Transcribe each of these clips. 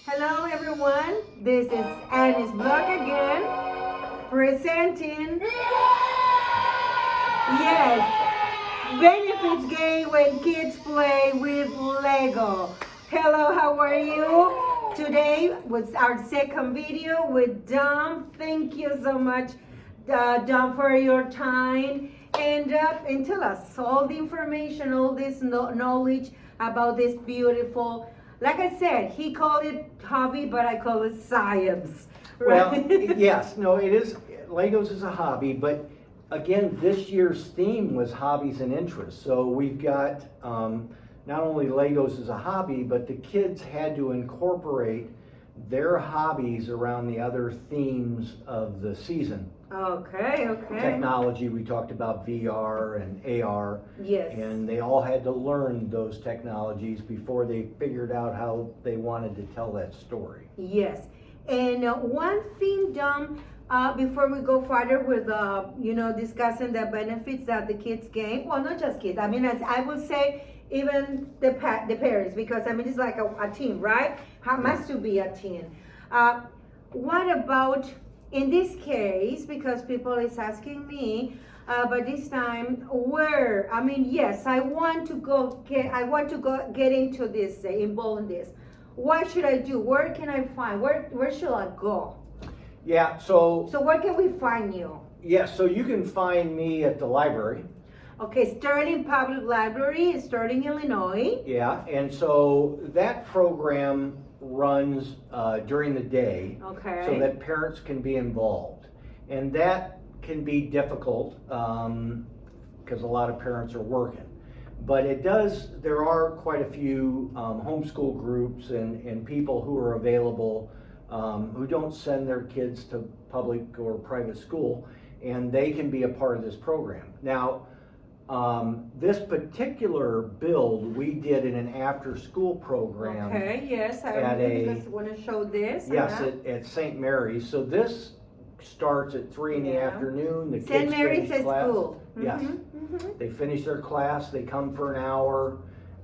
Hello everyone, this is Annie's blog again, presenting, yes, benefits game when kids play with Lego. Hello, how are you? Today was our second video with Dom. Thank you so much, Dom, for your time and tell us all the information, all this knowledge about this beautiful. Like I said, he called it hobby, but I call it science. Well, Right? yes, no, it is, Legos is a hobby, but again, this year's theme was hobbies and interests. So we've got not only Legos as a hobby, but the kids had to incorporate their hobbies around the other themes of the season. Okay. Technology, we talked about VR and AR. Yes. And they all had to learn those technologies before they figured out how they wanted to tell that story. Yes. And one thing, Dom, before we go further with, discussing the benefits that the kids gain. Well, not just kids. I mean, as I would say, even the parents, because I mean, it's like a team, right? How must to be a team? What about in this case? Because people is asking me, but this time, where? I mean, yes, I want to go get into this, involved in this. What should I do? Where can I find? Where should I go? Yeah, so where can we find you? so you can find me at the library. Okay, Sterling Public Library, Sterling, Illinois. Yeah, and so that program runs during the day, Okay. so that parents can be involved, and that can be difficult because a lot of parents are working. But there are quite a few homeschool groups and people who are available who don't send their kids to public or private school, and they can be a part of this program. Now, this particular build we did in an after-school program. Okay, yes, I want to show this. Yes, at St. Mary's. So this starts at 3 in the afternoon. The St. kids Mary's finish class. School. Yes. They finish their class, they come for an hour,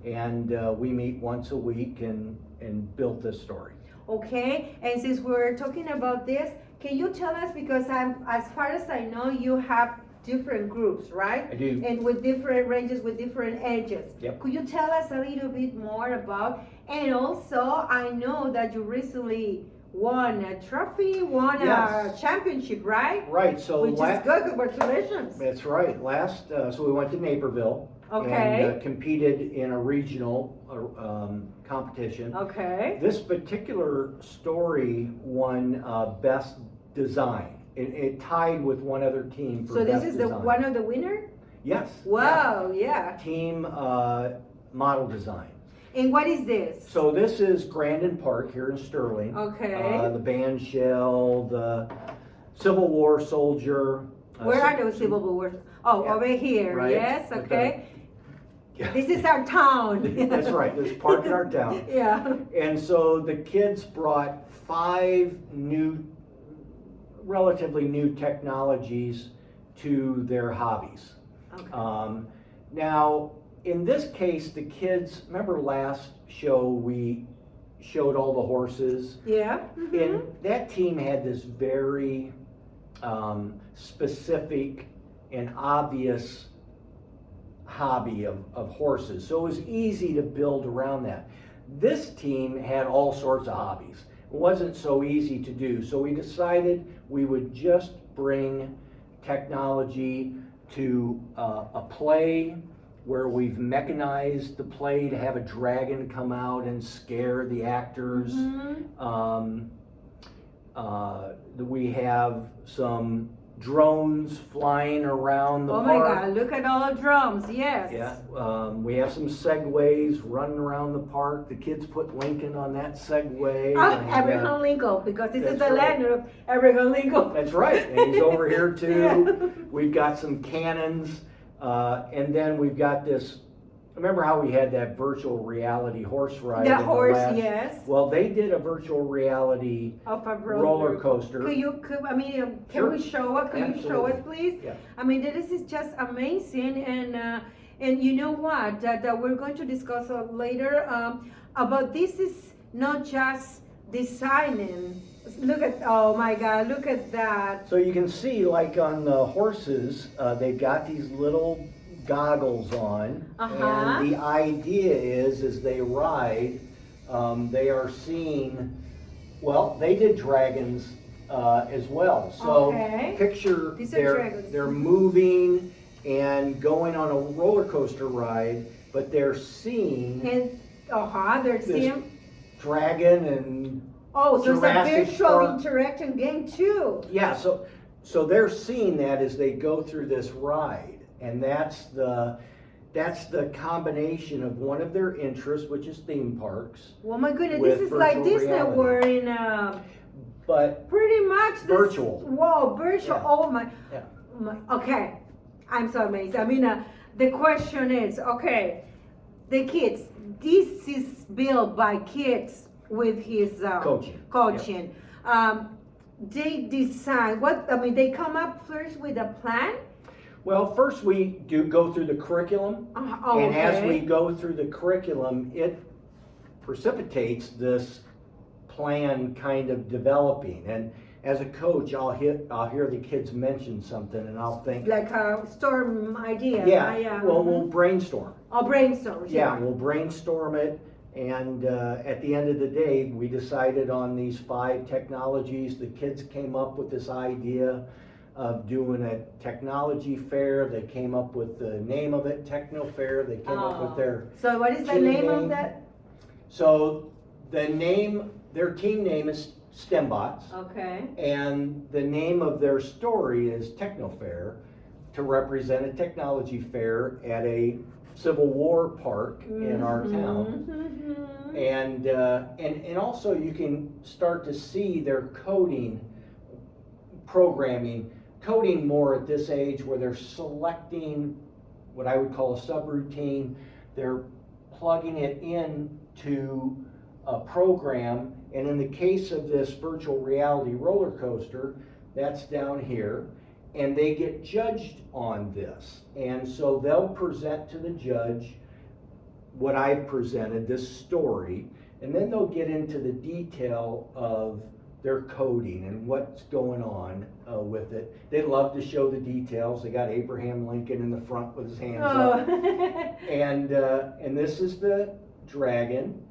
and we meet once a week and build this story. Okay, and since we're talking about this, can you tell us, because as far as I know, you have different groups, right? I do. And with different ranges, with different ages. Yep. Could you tell us a little bit more about, and also I know that you recently won a trophy, a championship, right? Right, so Which is good, congratulations. That's right. So we went to Naperville. Okay. And competed in a regional competition. Okay. This particular story won Best Design. It tied with one other team for So Best this is Design. one of the winner? Yes. Wow, yeah. Team Model Design. And what is this? So this is Grandin Park here in Sterling. Okay. The band shell, the Civil War soldier. Where are those Civil Wars? Oh, Yeah. over here, Right. yes, okay. Yeah. This is our town. That's right, there's park in our town. Yeah. And so the kids brought 5 relatively new technologies to their hobbies. Okay. Now, in this case, the kids, remember last show we showed all the horses? Yeah. And that team had this very specific and obvious hobby of horses. So it was easy to build around that. This team had all sorts of hobbies. It wasn't so easy to do. So we decided we would just bring technology to a play where we've mechanized the play to have a dragon come out and scare the actors. We have some drones flying around the Oh park. my God, look at all the drums, yes. Yeah, we have some segways running around the park. The kids put Lincoln on that segway. Abraham Lincoln, because this is that's the right. land of Abraham Lincoln. That's right, and he's over here too. Yeah. We've got some cannons, and then we've got this. Remember how we had that virtual reality horse ride? The in horse, last- yes. Well, they did a virtual reality Of a roller coaster. Can Sure. we show it? Can you show Absolutely. us, please? Yeah. I mean, this is just amazing, and you know what? That we're going to discuss later. About this is not just designing. Look at, oh my God, look at that. So you can see, like on the horses, they've got these little goggles on, and the idea is, as they ride, they are seeing. Well, they did dragons as well. So picture These are dragons. they're moving and going on a roller coaster ride, but they're seeing And they're this seeing. dragon and Oh, so Jurassic it's a virtual Park. interaction game too. yeah. So they're seeing that as they go through this ride, and that's the combination of one of their interests, which is theme parks, Oh my goodness, with this is like virtual Disney reality. World in but pretty much this, Virtual. Wow, virtual. Yeah. Oh my, Yeah. Okay, I'm so amazed. I mean, the question is, okay, the kids. This is built by kids with his Coaching. They design what? I mean, they come up first with a plan. well, first we do go through the curriculum, and as we go through the curriculum, it precipitates this plan kind of developing. And as a coach, I'll hear the kids mention something, and I'll think, like a storm idea. well, we'll brainstorm. Or brainstorm. Yeah, we'll brainstorm it, and at the end of the day, we decided on these 5 technologies. The kids came up with this idea of doing a technology fair. They came up with the name of it, Techno Fair. They came up with their So what is the team name of name. that? So their team name is STEMbots, Okay. and the name of their story is Techno Fair, to represent a technology fair at a Civil War park in our town. Mhm. And also you can start to see their coding more at this age, where they're selecting what I would call a subroutine. They're plugging it into a program, and in the case of this virtual reality roller coaster, that's down here, and they get judged on this. And so they'll present to the judge what I've presented, this story, and then they'll get into the detail of their coding and what's going on with it. They love to show the details. They got Abraham Lincoln in the front with his hands up. And this is the dragon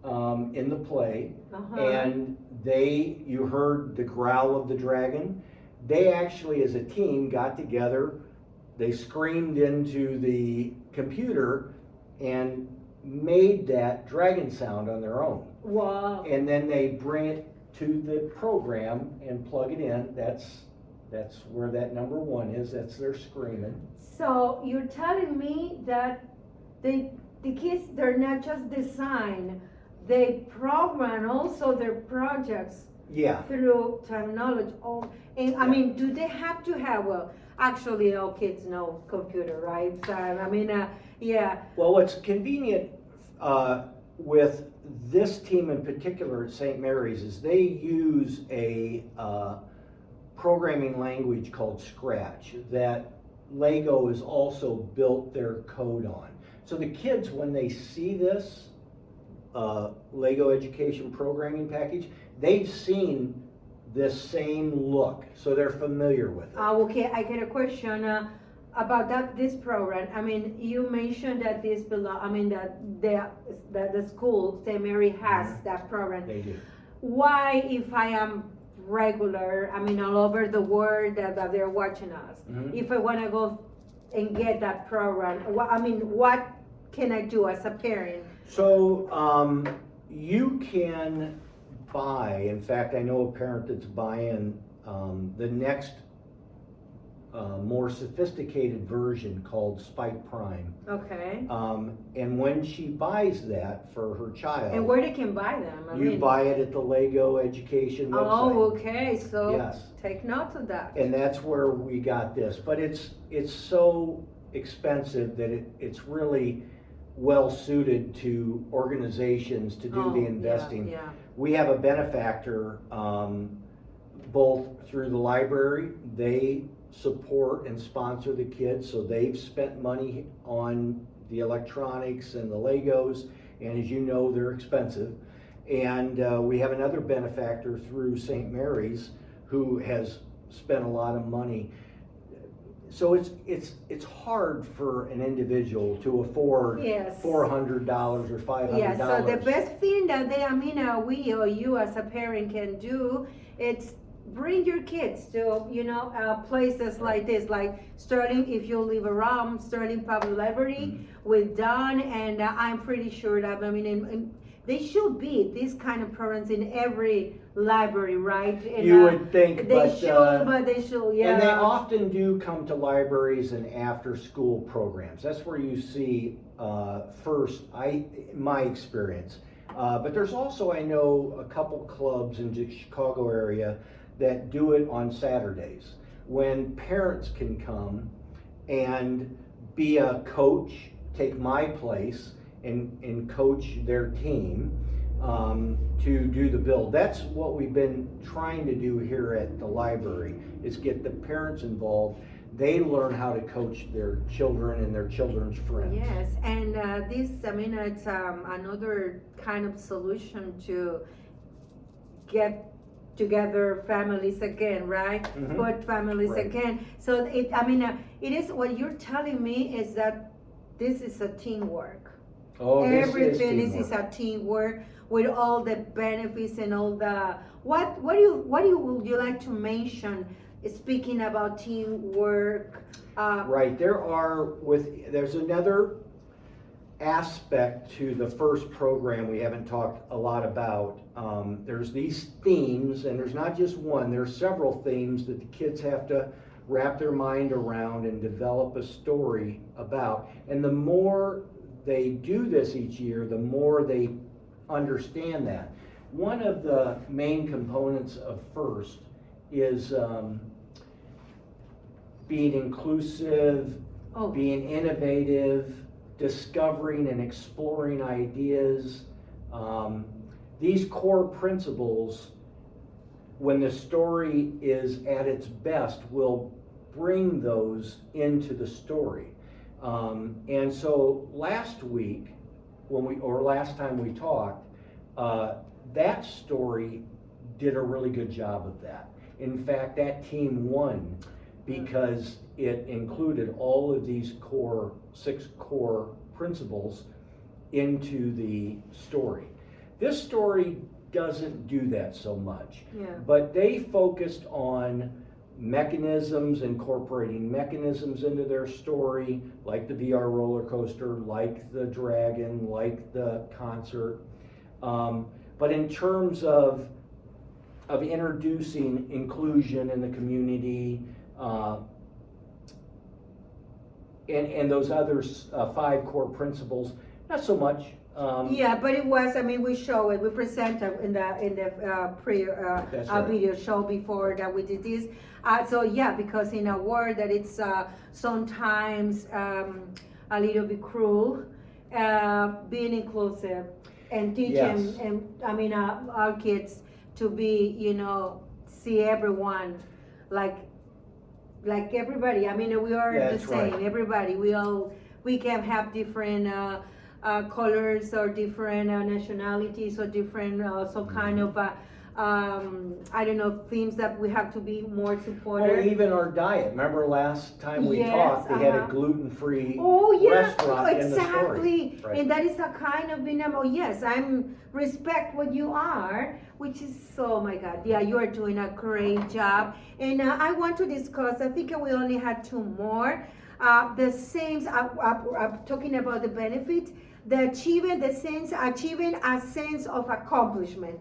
in the play. And you heard the growl of the dragon. They actually, as a team, got together. They screamed into the computer and made that dragon sound on their own. Wow. And then they bring it to the program and plug it in. That's where that number 1 is. That's their screaming. So you're telling me that the kids, they're not just design, they program also their projects Yeah. through technology. Oh, and I mean, do they have to have? Well, actually, all kids know computer, right? So I mean, yeah. Well, what's convenient with this team in particular at St. Mary's is they use a programming language called Scratch that Lego has also built their code on. So the kids, when they see this Lego Education Programming Package, they've seen this same look, so they're familiar with it. Okay, I get a question about this program. I mean, you mentioned that this belong. I mean that the school St. Mary has that program. They do. Why, if I am regular, I mean, all over the world that they're watching us, if I want to go and get that program, what can I do as a parent? So you can buy, in fact, I know a parent that's buying the next more sophisticated version called Spike Prime. Okay. And when she buys that for her child, And where they can buy them? you buy it at the Lego Education website. Oh, okay. So Yes. take note of that. And that's where we got this. But it's so expensive that it's really well suited to organizations to do the investing. Yeah. We have a benefactor, both through the library. They support and sponsor the kids, so they've spent money on the electronics and the Legos, and as you know, they're expensive. And we have another benefactor through St. Mary's who has spent a lot of money. So it's hard for an individual to afford Yes. $400 or $500. Yeah, so the best thing that we or you as a parent can do, it's bring your kids to, places like this, like Sterling, if you live around Sterling Public Library with Don, and I'm pretty sure that, they should be these kind of programs in every library, right? And, you would think, they but they should, yeah. and they often do come to libraries and after-school programs. That's where you see first, my experience. But there's also, I know, a couple clubs in the Chicago area that do it on Saturdays, when parents can come and be a coach, take my place, and coach their team to do the build. That's what we've been trying to do here at the library, is get the parents involved. They learn how to coach their children and their children's friends. Yes, and it's another kind of solution to get together families again, right? Mhm. Put families Right. again. So it is what you're telling me is that this is a teamwork. Oh, Everything this is teamwork. a teamwork with all the benefits and all the what would you like to mention speaking about teamwork? Right, there's another aspect to the first program we haven't talked a lot about. There's these themes, and there's not just one, there's several themes that the kids have to wrap their mind around and develop a story about. And the more they do this each year, the more they understand that. One of the main components of FIRST is being inclusive, Oh. being innovative, discovering and exploring ideas. These core principles, when the story is at its best, will bring those into the story. And so last time we talked, that story did a really good job of that. In fact, that team won because it included all of these six core principles into the story. This story doesn't do that so much, Yeah. but they focused on mechanisms, incorporating mechanisms into their story, like the VR roller coaster, like the dragon, like the concert. But in terms of introducing inclusion in the community, and those other 5 core principles, not so much. Yeah, but it was. We show it. We presented in the That's right. video show before that we did this. So yeah, because in a world that it's sometimes a little bit cruel, being inclusive and teaching, Yes. and our kids to be, see everyone like everybody. We are Yeah, the that's same. right. Everybody. We can have different. Colors or different nationalities or different some kind of themes that we have to be more supportive. Or even our diet. Remember last time we Yes, talked, they had a uh-huh. gluten-free Oh yeah, restaurant in the story. exactly. Right. And that is a kind of yes, I'm respect what you are, which is oh my God, yeah, you are doing a great job. And I want to discuss. I think we only had 2 more. The same. I'm talking about the benefits. Achieving a sense of accomplishment.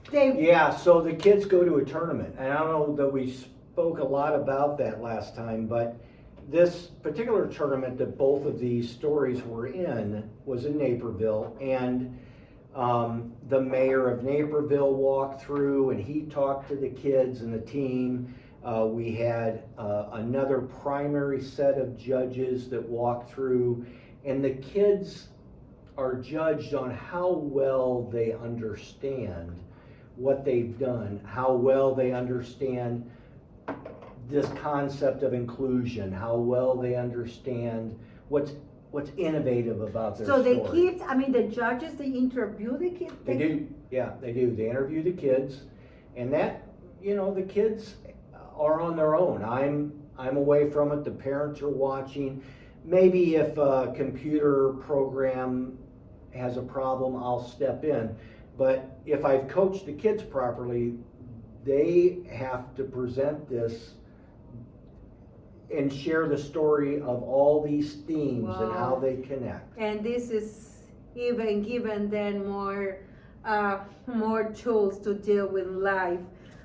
Yeah, so the kids go to a tournament, and I don't know that we spoke a lot about that last time, but this particular tournament that both of these stories were in was in Naperville, and the mayor of Naperville walked through and he talked to the kids and the team. We had another primary set of judges that walked through, and the kids are judged on how well they understand what they've done, how well they understand this concept of inclusion, how well they understand what's innovative about their So story. the kids, the judges, they interview the kids. They do, Yeah, they do. They interview the kids, and that, the kids are on their own. I'm away from it. The parents are watching. Maybe if a computer program has a problem, I'll step in. But if I've coached the kids properly, they have to present this and share the story of all these themes and how Wow. they connect. And this is even given them more tools to deal with life,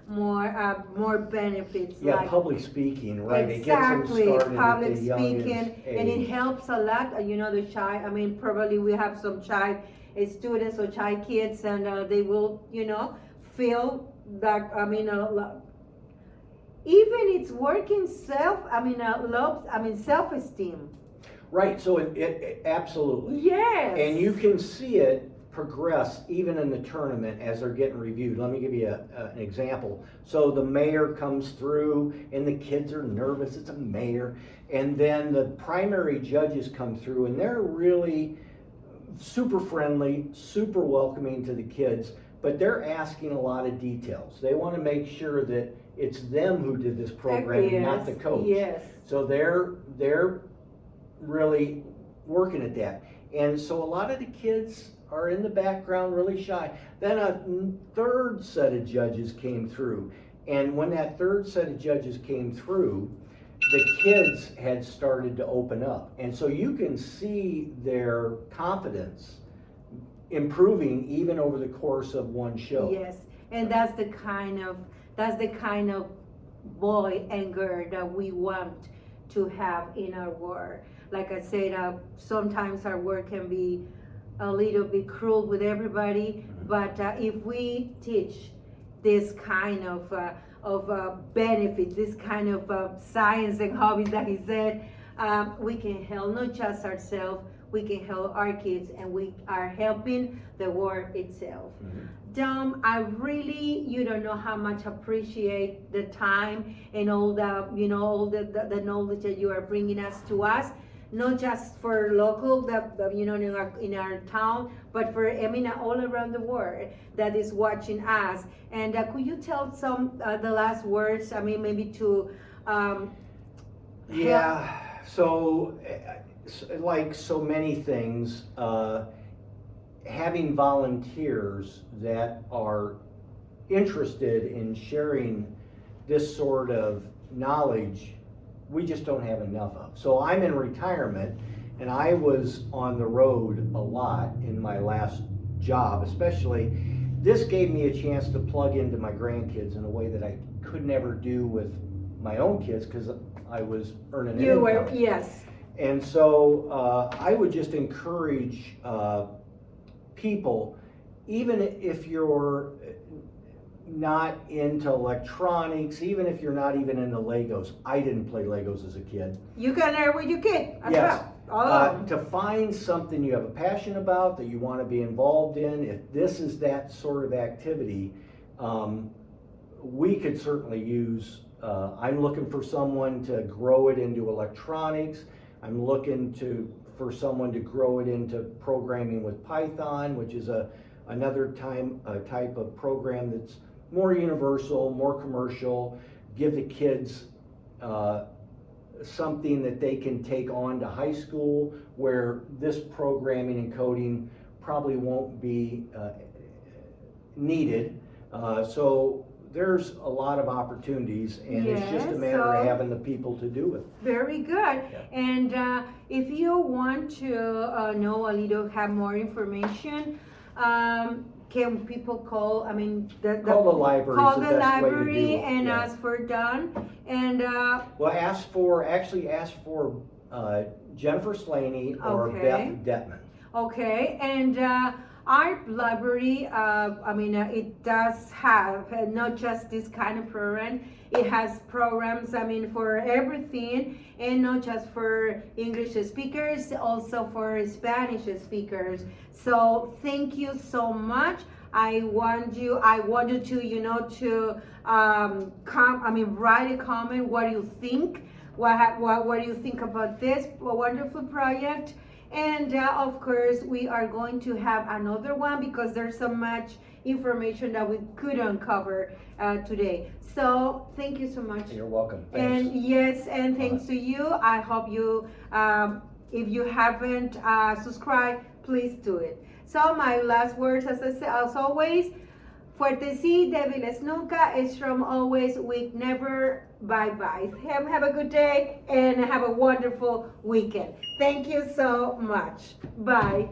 more benefits. Yeah, like public speaking, right? Exactly, It gets them started public at the youngest speaking, and it age. helps a lot. The shy. I mean, probably we have some shy students or shy kids, and they will, feel that. Even it's working self-esteem. Right, so it absolutely. Yes. And you can see it progress even in the tournament as they're getting reviewed. Let me give you an example. So the mayor comes through and the kids are nervous, it's a mayor. And then the primary judges come through and they're really super friendly, super welcoming to the kids, but they're asking a lot of details. They want to make sure that it's them who did this program, not the coach. Yes. So they're really working at that. And so a lot of the kids are in the background, really shy. Then a third set of judges came through. And when that third set of judges came through, the kids had started to open up. And so you can see their confidence improving even over the course of one show. Yes, and that's the kind of boy and girl that we want to have in our work. Like I said, sometimes our work can be a little bit cruel with everybody, but if we teach this kind of benefits, this kind of science and hobbies that he said, we can help not just ourselves, we can help our kids, and we are helping the world itself. Dom, I really, you don't know how much appreciate the time and all the knowledge that you are bringing to us, not just for local, in our town, but for all around the world that is watching us. And could you tell some the last words? Maybe to Yeah. So, like so many things, having volunteers that are interested in sharing this sort of knowledge, we just don't have enough of. So I'm in retirement, and I was on the road a lot in my last job, especially. This gave me a chance to plug into my grandkids in a way that I could never do with my own kids because I was earning an income. Yes. And so I would just encourage people, even if you're not into electronics, even if you're not even into Legos. I didn't play Legos as a kid. You can learn with your kid. Yes. Well. To find something you have a passion about, that you want to be involved in, if this is that sort of activity, we could certainly use, I'm looking for someone to grow it into electronics. I'm looking for someone to grow it into programming with Python, which is another type of program that's more universal, more commercial, give the kids something that they can take on to high school, where this programming and coding probably won't be needed. So there's a lot of opportunities, and it's just a matter of having the people to do it. Very good. Yeah. And if you want to know a little, have more information, can people call? Call the library. Call is the best way to library do it. and Yeah. ask for Don. And Well, ask for Jennifer Slaney or Okay. Beth Detman. okay, and our library, it does have not just this kind of program. It has programs, for everything, and not just for English speakers, also for Spanish speakers. So thank you so much. I want you to, to write a comment. What do you think? What do you think about this wonderful project? And of course, we are going to have another one because there's so much information that we could uncover today. So thank you so much. You're welcome. And Thanks. yes, and thanks to you. I hope you, if you haven't subscribed, please do it. So my last words, as I said, as always, fuerte sí, débiles nunca, strong always, weak never. Bye bye. Have a good day and have a wonderful weekend. Thank you so much. Bye.